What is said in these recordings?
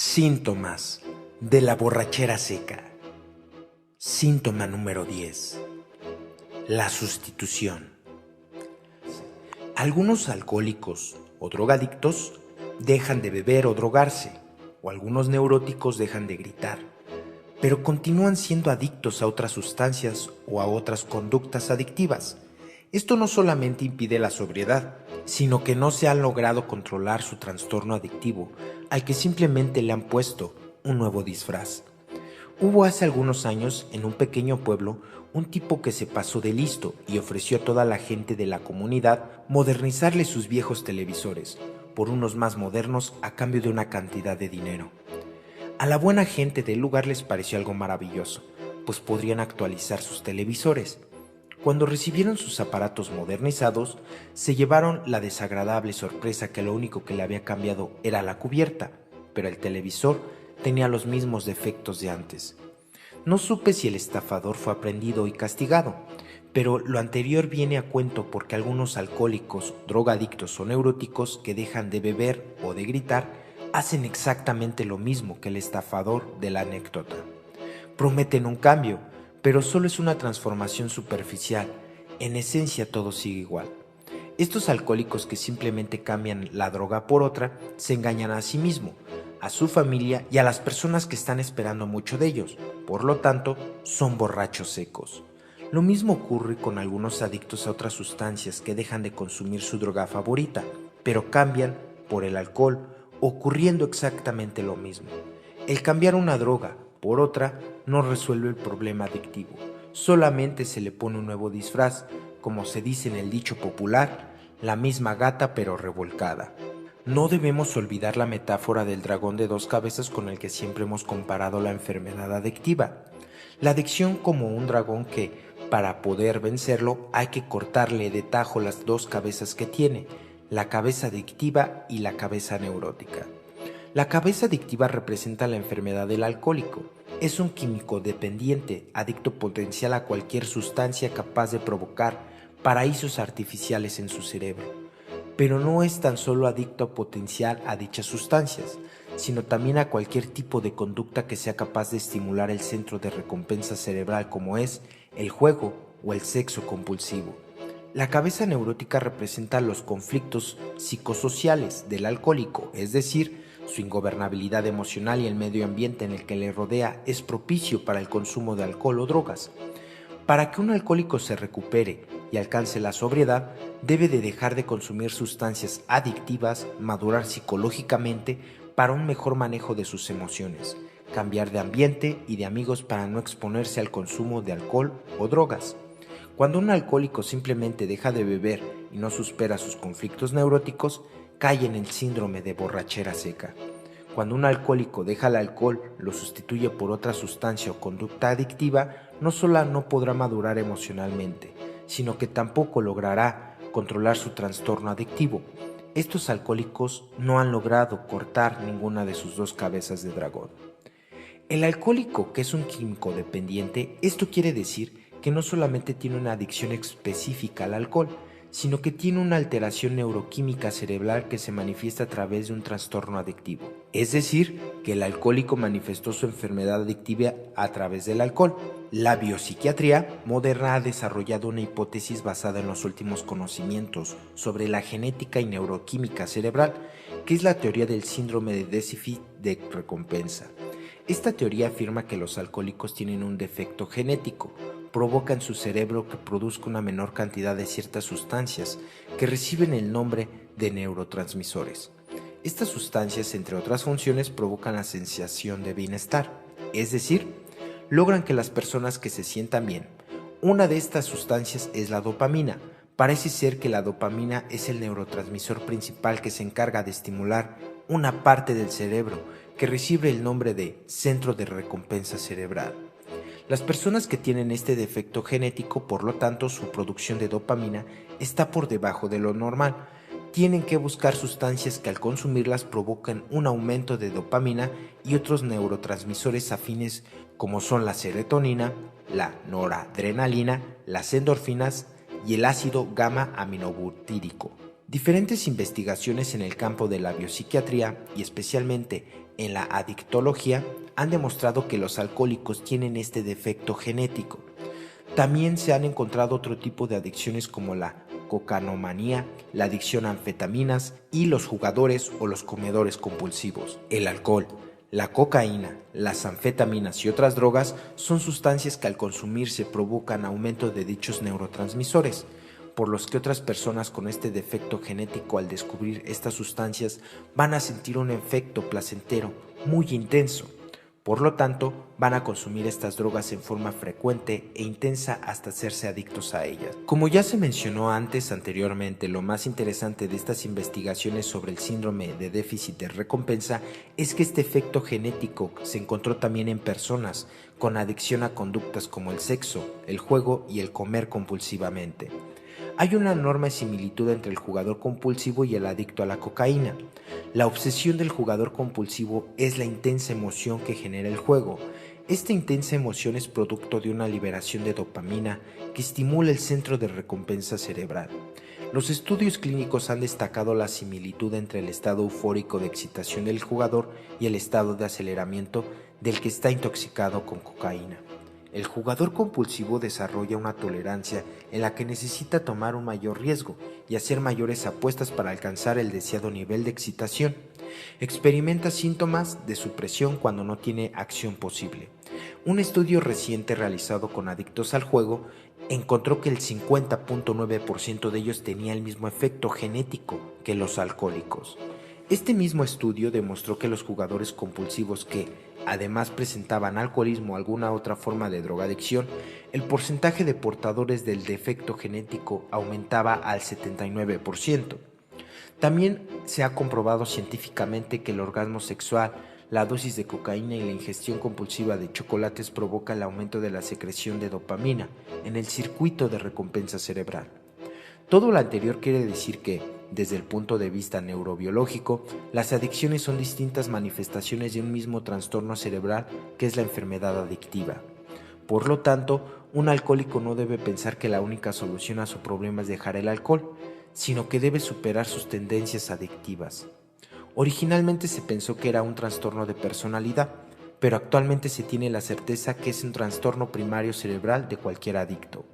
Síntomas de la borrachera seca. Síntoma número 10. La sustitución. Algunos alcohólicos o drogadictos dejan de beber o drogarse, o algunos neuróticos dejan de gritar, pero continúan siendo adictos a otras sustancias o a otras conductas adictivas. Esto no solamente impide la sobriedad, sino que no se ha logrado controlar su trastorno adictivo, al que simplemente le han puesto un nuevo disfraz. Hubo hace algunos años, en un pequeño pueblo, un tipo que se pasó de listo y ofreció a toda la gente de la comunidad modernizarle sus viejos televisores por unos más modernos a cambio de una cantidad de dinero. A la buena gente del lugar les pareció algo maravilloso, pues podrían actualizar sus televisores. Cuando recibieron sus aparatos modernizados, se llevaron la desagradable sorpresa que lo único que le había cambiado era la cubierta, pero el televisor tenía los mismos defectos de antes. No supe si el estafador fue aprehendido y castigado, pero lo anterior viene a cuento porque algunos alcohólicos, drogadictos o neuróticos que dejan de beber o de gritar hacen exactamente lo mismo que el estafador de la anécdota. Prometen un cambio, pero solo es una transformación superficial. En esencia todo sigue igual. Estos alcohólicos que simplemente cambian la droga por otra, se engañan a sí mismos, a su familia y a las personas que están esperando mucho de ellos. Por lo tanto, son borrachos secos. Lo mismo ocurre con algunos adictos a otras sustancias que dejan de consumir su droga favorita, pero cambian por el alcohol, ocurriendo exactamente lo mismo. El cambiar una droga por otra no resuelve el problema adictivo, solamente se le pone un nuevo disfraz, como se dice en el dicho popular, la misma gata pero revolcada. No debemos olvidar la metáfora del dragón de dos cabezas con el que siempre hemos comparado la enfermedad adictiva. La adicción como un dragón que, para poder vencerlo, hay que cortarle de tajo las dos cabezas que tiene, la cabeza adictiva y la cabeza neurótica. La cabeza adictiva representa la enfermedad del alcohólico. Es un químico dependiente, adicto potencial a cualquier sustancia capaz de provocar paraísos artificiales en su cerebro. Pero no es tan solo adicto potencial a dichas sustancias, sino también a cualquier tipo de conducta que sea capaz de estimular el centro de recompensa cerebral como es el juego o el sexo compulsivo. La cabeza neurótica representa los conflictos psicosociales del alcohólico, es decir, su ingobernabilidad emocional y el medio ambiente en el que le rodea es propicio para el consumo de alcohol o drogas. Para que un alcohólico se recupere y alcance la sobriedad, debe de dejar de consumir sustancias adictivas, madurar psicológicamente para un mejor manejo de sus emociones, cambiar de ambiente y de amigos para no exponerse al consumo de alcohol o drogas. Cuando un alcohólico simplemente deja de beber y no supera sus conflictos neuróticos, cae en el síndrome de borrachera seca. Cuando un alcohólico deja el alcohol, lo sustituye por otra sustancia o conducta adictiva, no solo no podrá madurar emocionalmente, sino que tampoco logrará controlar su trastorno adictivo. Estos alcohólicos no han logrado cortar ninguna de sus dos cabezas de dragón. El alcohólico, que es un químico dependiente, esto quiere decir que no solamente tiene una adicción específica al alcohol, sino que tiene una alteración neuroquímica cerebral que se manifiesta a través de un trastorno adictivo. Es decir, que el alcohólico manifestó su enfermedad adictiva a través del alcohol. La biopsiquiatría moderna ha desarrollado una hipótesis basada en los últimos conocimientos sobre la genética y neuroquímica cerebral, que es la teoría del síndrome de déficit de recompensa. Esta teoría afirma que los alcohólicos tienen un defecto genético, provoca en su cerebro que produzca una menor cantidad de ciertas sustancias que reciben el nombre de neurotransmisores. Estas sustancias, entre otras funciones, provocan la sensación de bienestar, es decir, logran que las personas que se sientan bien. Una de estas sustancias es la dopamina. Parece ser que la dopamina es el neurotransmisor principal que se encarga de estimular una parte del cerebro que recibe el nombre de centro de recompensa cerebral. Las personas que tienen este defecto genético, por lo tanto, su producción de dopamina está por debajo de lo normal. Tienen que buscar sustancias que al consumirlas provocan un aumento de dopamina y otros neurotransmisores afines como son la serotonina, la noradrenalina, las endorfinas y el ácido gamma-aminobutírico. Diferentes investigaciones en el campo de la biopsiquiatría y especialmente en la adictología han demostrado que los alcohólicos tienen este defecto genético. También se han encontrado otro tipo de adicciones como la cocanomanía, la adicción a anfetaminas y los jugadores o los comedores compulsivos. El alcohol, la cocaína, las anfetaminas y otras drogas son sustancias que al consumirse provocan aumento de dichos neurotransmisores, por los que otras personas con este defecto genético al descubrir estas sustancias van a sentir un efecto placentero muy intenso. Por lo tanto, van a consumir estas drogas en forma frecuente e intensa hasta hacerse adictos a ellas. Como ya se mencionó anteriormente, lo más interesante de estas investigaciones sobre el síndrome de déficit de recompensa es que este efecto genético se encontró también en personas con adicción a conductas como el sexo, el juego y el comer compulsivamente. Hay una enorme similitud entre el jugador compulsivo y el adicto a la cocaína. La obsesión del jugador compulsivo es la intensa emoción que genera el juego. Esta intensa emoción es producto de una liberación de dopamina que estimula el centro de recompensa cerebral. Los estudios clínicos han destacado la similitud entre el estado eufórico de excitación del jugador y el estado de aceleramiento del que está intoxicado con cocaína. El jugador compulsivo desarrolla una tolerancia en la que necesita tomar un mayor riesgo y hacer mayores apuestas para alcanzar el deseado nivel de excitación. Experimenta síntomas de supresión cuando no tiene acción posible. Un estudio reciente realizado con adictos al juego encontró que el 50.9% de ellos tenía el mismo efecto genético que los alcohólicos. Este mismo estudio demostró que los jugadores compulsivos que además presentaban alcoholismo o alguna otra forma de drogadicción, el porcentaje de portadores del defecto genético aumentaba al 79%. También se ha comprobado científicamente que el orgasmo sexual, la dosis de cocaína y la ingestión compulsiva de chocolates provoca el aumento de la secreción de dopamina en el circuito de recompensa cerebral. Todo lo anterior quiere decir que, desde el punto de vista neurobiológico, las adicciones son distintas manifestaciones de un mismo trastorno cerebral que es la enfermedad adictiva. Por lo tanto, un alcohólico no debe pensar que la única solución a su problema es dejar el alcohol, sino que debe superar sus tendencias adictivas. Originalmente se pensó que era un trastorno de personalidad, pero actualmente se tiene la certeza que es un trastorno primario cerebral de cualquier adicto.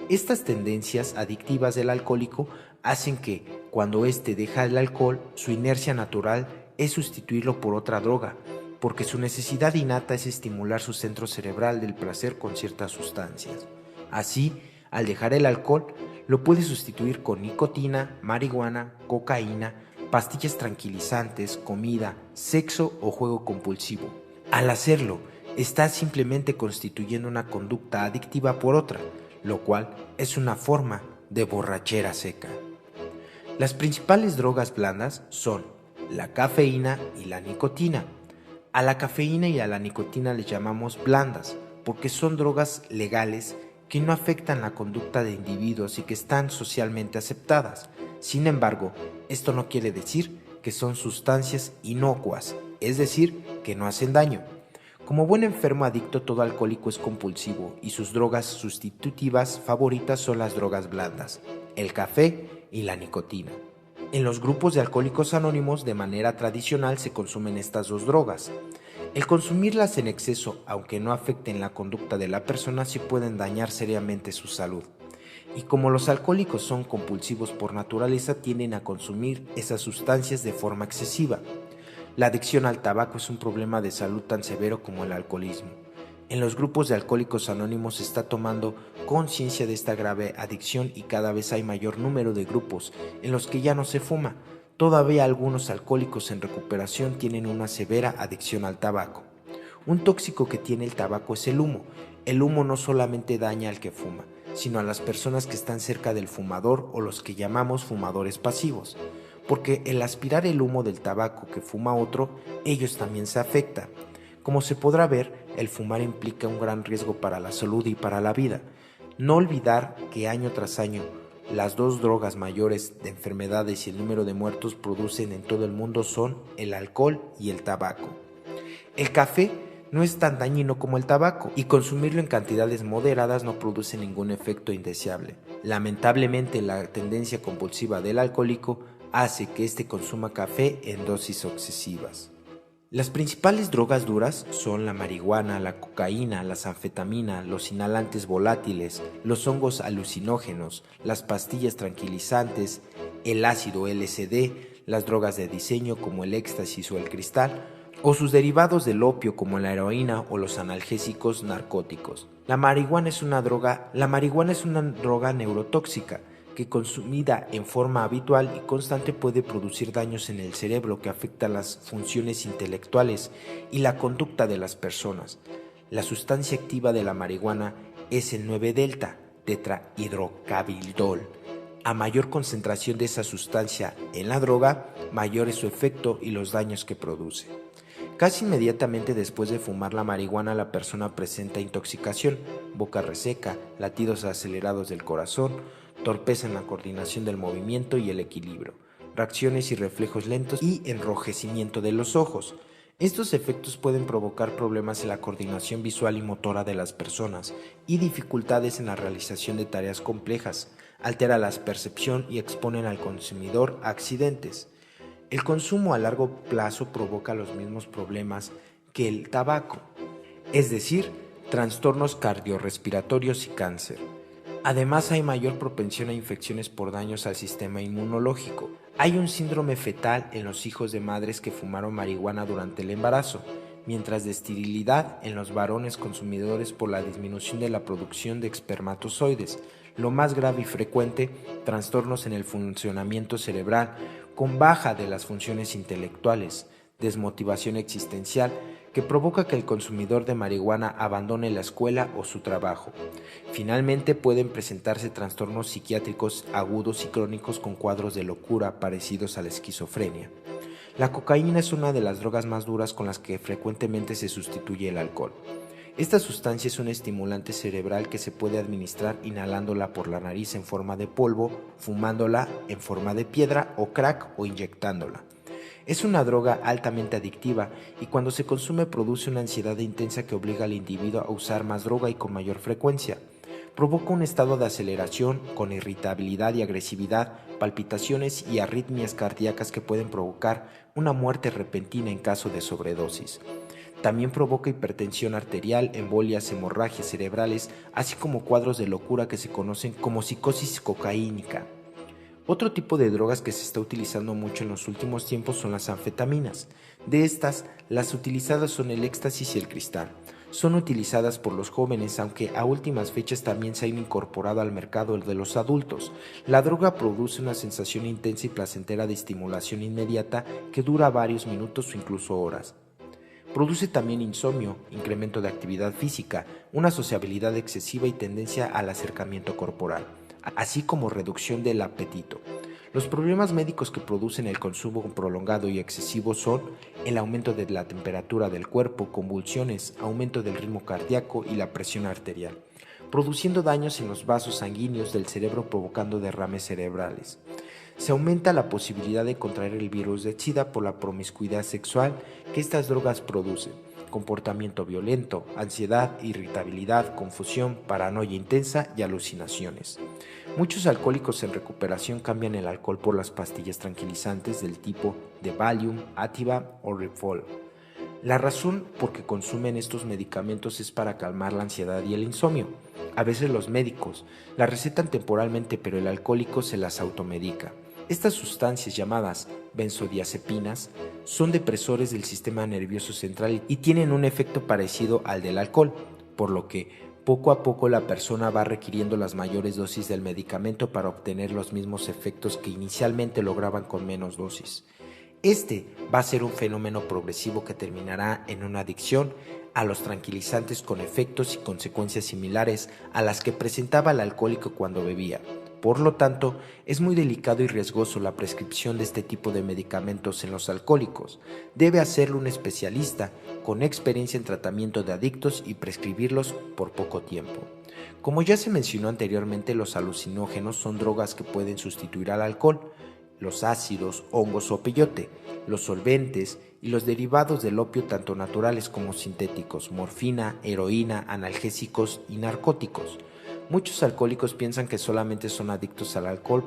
Estas tendencias adictivas del alcohólico hacen que, cuando éste deja el alcohol, su inercia natural es sustituirlo por otra droga, porque su necesidad innata es estimular su centro cerebral del placer con ciertas sustancias. Así, al dejar el alcohol, lo puede sustituir con nicotina, marihuana, cocaína, pastillas tranquilizantes, comida, sexo o juego compulsivo. Al hacerlo, está simplemente constituyendo una conducta adictiva por otra, lo cual es una forma de borrachera seca. Las principales drogas blandas son la cafeína y la nicotina. A la cafeína y a la nicotina les llamamos blandas porque son drogas legales que no afectan la conducta de individuos y que están socialmente aceptadas. Sin embargo, esto no quiere decir que son sustancias inocuas, es decir, que no hacen daño. Como buen enfermo adicto, todo alcohólico es compulsivo y sus drogas sustitutivas favoritas son las drogas blandas, el café y la nicotina. En los grupos de alcohólicos anónimos, de manera tradicional, se consumen estas dos drogas. El consumirlas en exceso, aunque no afecten la conducta de la persona, sí pueden dañar seriamente su salud. Y como los alcohólicos son compulsivos por naturaleza, tienden a consumir esas sustancias de forma excesiva. La adicción al tabaco es un problema de salud tan severo como el alcoholismo. En los grupos de alcohólicos anónimos se está tomando conciencia de esta grave adicción y cada vez hay mayor número de grupos en los que ya no se fuma. Todavía algunos alcohólicos en recuperación tienen una severa adicción al tabaco. Un tóxico que tiene el tabaco es el humo. El humo no solamente daña al que fuma, sino a las personas que están cerca del fumador o los que llamamos fumadores pasivos. Porque el aspirar el humo del tabaco que fuma otro, ellos también se afectan. Como se podrá ver, el fumar implica un gran riesgo para la salud y para la vida. No olvidar que año tras año, las dos drogas mayores de enfermedades y el número de muertos producen en todo el mundo son el alcohol y el tabaco. El café no es tan dañino como el tabaco y consumirlo en cantidades moderadas no produce ningún efecto indeseable. Lamentablemente, la tendencia compulsiva del alcohólico hace que éste consuma café en dosis excesivas. Las principales drogas duras son la marihuana, la cocaína, las anfetaminas, los inhalantes volátiles, los hongos alucinógenos, las pastillas tranquilizantes, el ácido LSD, las drogas de diseño como el éxtasis o el cristal, o sus derivados del opio como la heroína o los analgésicos narcóticos. La marihuana es una droga neurotóxica que consumida en forma habitual y constante puede producir daños en el cerebro que afectan las funciones intelectuales y la conducta de las personas. La sustancia activa de la marihuana es el 9-delta tetrahidrocannabinol. A mayor concentración de esa sustancia en la droga, mayor es su efecto y los daños que produce. Casi inmediatamente después de fumar la marihuana, la persona presenta intoxicación, boca reseca, latidos acelerados del corazón, torpeza en la coordinación del movimiento y el equilibrio, reacciones y reflejos lentos y enrojecimiento de los ojos. Estos efectos pueden provocar problemas en la coordinación visual y motora de las personas y dificultades en la realización de tareas complejas, altera la percepción y exponen al consumidor a accidentes. El consumo a largo plazo provoca los mismos problemas que el tabaco, es decir, trastornos cardiorrespiratorios y cáncer. Además, hay mayor propensión a infecciones por daños al sistema inmunológico. Hay un síndrome fetal en los hijos de madres que fumaron marihuana durante el embarazo, mientras de esterilidad en los varones consumidores por la disminución de la producción de espermatozoides. Lo más grave y frecuente, trastornos en el funcionamiento cerebral, con baja de las funciones intelectuales, desmotivación existencial, que provoca que el consumidor de marihuana abandone la escuela o su trabajo. Finalmente, pueden presentarse trastornos psiquiátricos agudos y crónicos con cuadros de locura parecidos a la esquizofrenia. La cocaína es una de las drogas más duras con las que frecuentemente se sustituye el alcohol. Esta sustancia es un estimulante cerebral que se puede administrar inhalándola por la nariz en forma de polvo, fumándola en forma de piedra o crack o inyectándola. Es una droga altamente adictiva y cuando se consume produce una ansiedad intensa que obliga al individuo a usar más droga y con mayor frecuencia. Provoca un estado de aceleración con irritabilidad y agresividad, palpitaciones y arritmias cardíacas que pueden provocar una muerte repentina en caso de sobredosis. También provoca hipertensión arterial, embolias, hemorragias cerebrales, así como cuadros de locura que se conocen como psicosis cocaínica. Otro tipo de drogas que se está utilizando mucho en los últimos tiempos son las anfetaminas. De estas, las utilizadas son el éxtasis y el cristal. Son utilizadas por los jóvenes, aunque a últimas fechas también se han incorporado al mercado de los adultos. La droga produce una sensación intensa y placentera de estimulación inmediata que dura varios minutos o incluso horas. Produce también insomnio, incremento de actividad física, una sociabilidad excesiva y tendencia al acercamiento corporal, así como reducción del apetito. Los problemas médicos que producen el consumo prolongado y excesivo son el aumento de la temperatura del cuerpo, convulsiones, aumento del ritmo cardíaco y la presión arterial, produciendo daños en los vasos sanguíneos del cerebro provocando derrames cerebrales. Se aumenta la posibilidad de contraer el virus de SIDA por la promiscuidad sexual que estas drogas producen, comportamiento violento, ansiedad, irritabilidad, confusión, paranoia intensa y alucinaciones. Muchos alcohólicos en recuperación cambian el alcohol por las pastillas tranquilizantes del tipo de Valium, Ativan o Rifol. La razón por que consumen estos medicamentos es para calmar la ansiedad y el insomnio. A veces los médicos la recetan temporalmente, pero el alcohólico se las automedica. Estas sustancias llamadas benzodiazepinas son depresores del sistema nervioso central y tienen un efecto parecido al del alcohol, por lo que poco a poco la persona va requiriendo las mayores dosis del medicamento para obtener los mismos efectos que inicialmente lograban con menos dosis. Este va a ser un fenómeno progresivo que terminará en una adicción a los tranquilizantes con efectos y consecuencias similares a las que presentaba el alcohólico cuando bebía. Por lo tanto, es muy delicado y riesgoso la prescripción de este tipo de medicamentos en los alcohólicos. Debe hacerlo un especialista con experiencia en tratamiento de adictos y prescribirlos por poco tiempo. Como ya se mencionó anteriormente, los alucinógenos son drogas que pueden sustituir al alcohol. Los ácidos, hongos o peyote, los solventes y los derivados del opio tanto naturales como sintéticos, morfina, heroína, analgésicos y narcóticos. Muchos alcohólicos piensan que solamente son adictos al alcohol,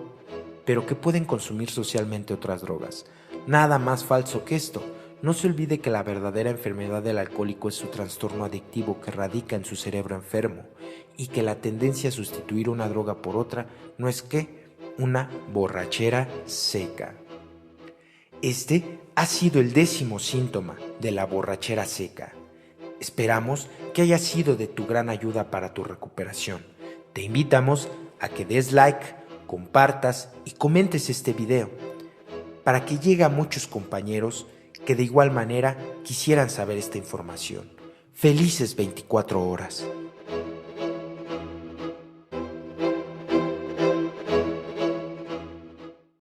pero que pueden consumir socialmente otras drogas. Nada más falso que esto. No se olvide que la verdadera enfermedad del alcohólico es su trastorno adictivo que radica en su cerebro enfermo y que la tendencia a sustituir una droga por otra no es que una borrachera seca. Este ha sido el 10º síntoma de la borrachera seca. Esperamos que haya sido de tu gran ayuda para tu recuperación. Te invitamos a que des like, compartas y comentes este video para que llegue a muchos compañeros que de igual manera quisieran saber esta información. Felices 24 horas.